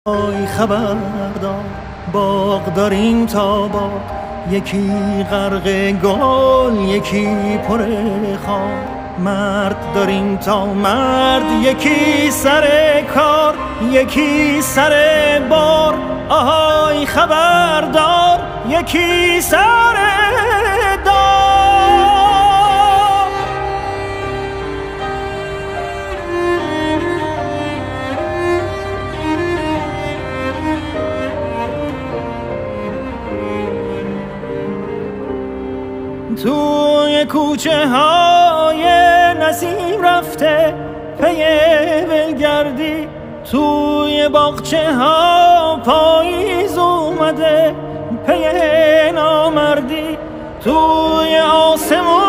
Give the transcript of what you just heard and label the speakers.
Speaker 1: ای خبردار باغ داریم تا باغ، یکی غرق گل یکی پر خار. مرد داریم تا مرد، یکی سر کار یکی سر بار. آهای خبردار یکی سر دار. توی کوچه های نسیم رفته پی ولگردی، توی باغچه ها پاییز اومده پی نامردی، توی آسمون